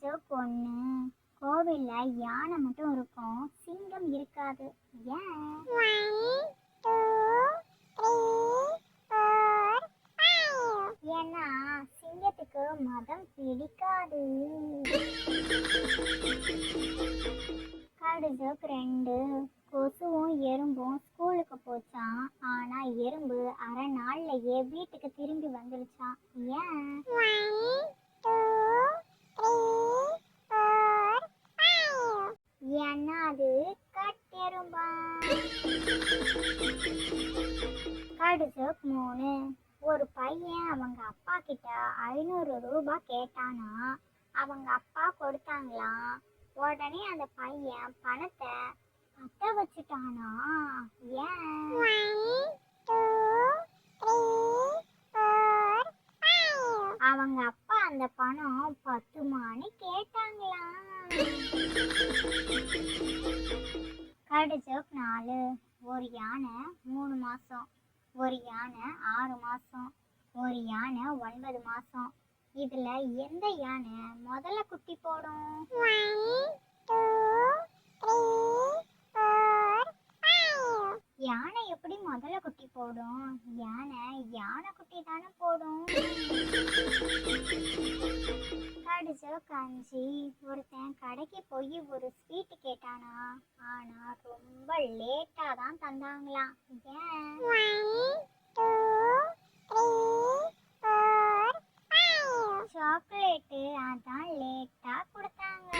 Joke ஒன்று. கோவில்ல யானை மட்டும் இருக்கும், சிங்கம் இருக்காது. ஏன்? 1 2 3 4 ஏன்னா சிங்கத்துக்கு மதம் பிடிக்காது. கடு ஜோக் 2. கொசுவும் எறும்பும் ஸ்கூலுக்கு போச்சான். ஆனா எறும்பு அரை நாள்லயே வீட்டுக்கு திரும்பி வந்துருச்சான். ஏன்? 1 2 3 4 ஏன்னா அது கட்டெரும்பா. கடு ஜோக் 3. ஒரு பையன் அவங்க அப்பா கிட்ட 500 ரூபாய் கேட்டானா. அவங்க அப்பா கொடுத்தாங்களாம். உடனே அந்த பையன் பணத்தை பத்த வச்சுட்டானா. ஏன்? 1 2 3 4 அவங்க அப்பா அந்த பணம் 10 கேட்டாங்களாம். கடு ஜோக் 4. ஒரு யானை 3 மாசம், ஒரு யானை 6 மாசம், ஒரு யானை 9 மாசம். இதுல எந்த யானை முதல்ல குட்டி போடும்? 1 2 3 4 யானை எப்படி முதல்ல குட்டி போடும்? யானை குட்டி தானே போடும். கடு ஜோக் 5. ஒருத்தன் கடைக்கு போய் ஒரு ஸ்வீட் கேட்டானா. ஆனா ரொம்ப லேட்டா தான் தந்தாங்களாம். ஏன்? 1 2 3 4 சாக்லேட்டு அதான் லேட்டா கொடுத்தாங்க.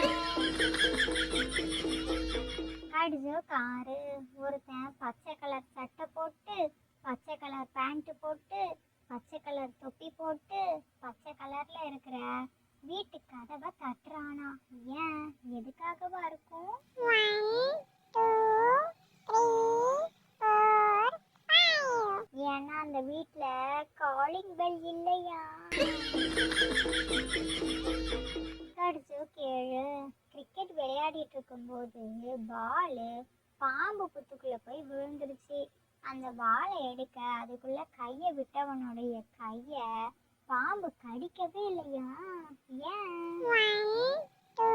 கடு ஜோக் 6. ஒருத்தன் பச்சை கலர் சட்டை போட்டு, பச்சை கலர் பேண்ட் போட்டு, பச்சை கலர் தொப்பி போட்டு, பச்சை கலர்ல இருக்கிற வீட்டு கதவை தட்டுறானா. ஏன்? எதுக்காகவா இருக்கும்? 1 2 3 4 ஏன்னா அந்த வீட்ல காலிங் பெல் இல்லையா. கடு ஜோக் 7. கிரிக்கெட் விளையாடிட்டு இருக்கும்போது பால் பாம்பு புத்துக்குள்ள போய் விழுந்துருச்சு. அந்த பாலை எடுக்க அதுக்குள்ள கையை விட்டவனுடைய கைய பாம்பு கடிக்கவே இல்லையா. ஏன்? 1 2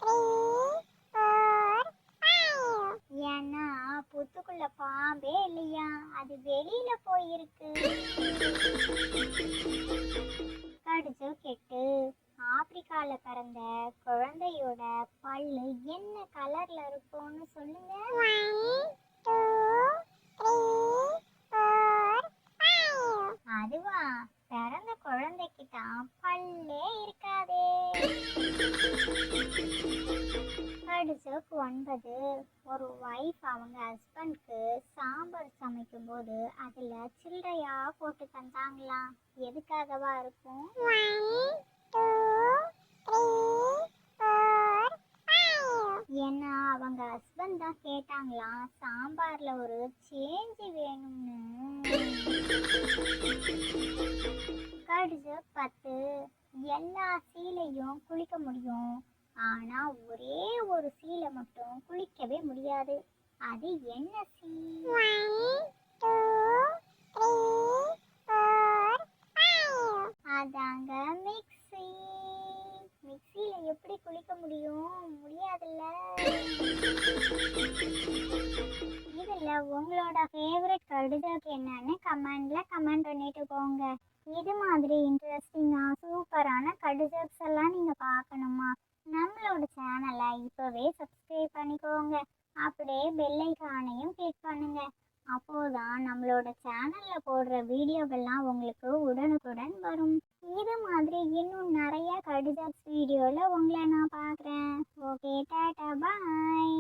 3 4 ஏன்னா புத்துக்குள்ள பாம்பே இல்லையா, அது வெளியில போயிருக்கு. கடு ஜோக் 8. ஆப்பிரிக்கால பிறந்த குழந்தையோட பல்லு என்ன கலர்ல இருக்கும்னு சொல்லுங்க. 1 2 3 4 அதுவா, பிறந்த குழந்தைக்கு தான் பல்லே இருக்காதே. கடு ஜோக் 9. ஒரு வைஃப் அவங்க ஹஸ்பண்ட்க்கு சாம்பார் சமைக்கும் போது அதுல சில்லறையா போட்டு தந்தாங்களாம். எதுக்காகவா இருக்கும்? 1 2 3 4 ஏன்னா அவங்க ஹஸ்பண்ட் தான் கேட்டாங்களாம், சாம்பார்ல ஒரு சேஞ்ச் வேணும்னு. கடு ஜோக் 10. எல்லா சீலையும் குளிக்க முடியும், ஆனா ஒரே ஒரு சீலை மட்டும் குளிக்கவே முடியாது. அது என்ன சீ? 1 2 3 4 அதாங்க மிக்ஸி. மிக்ஸியில எப்படி குளிக்க முடியும்? முடியாதுல்ல. இதுல உங்களோட ஃபேவரட் கடு ஜோக் என்னன்னு கமெண்ட்ல கமெண்ட் பண்ணிட்டு போங்க. இது மாதிரி இன்ட்ரெஸ்டிங்கா சூப்பரான கடு ஜோக்ஸ் எல்லாம் நீங்க பார்க்கணுமா? நம்மளோட சேனலை இப்பவே சப்ஸ்கிரைப் பண்ணிக்கோங்க. அப்படியே பெல் ஐகானையும் கிளிக் பண்ணுங்க. அப்போதான் நம்மளோட சேனல்ல போடுற வீடியோகள்லாம் உங்களுக்கு உடனுக்குடன் வரும். இது மாதிரி இன்னும் நிறைய கடு ஜோக்ஸ் வீடியோல உங்களை நான் பார்க்குறேன். ஓகே, டாடா, பாய்.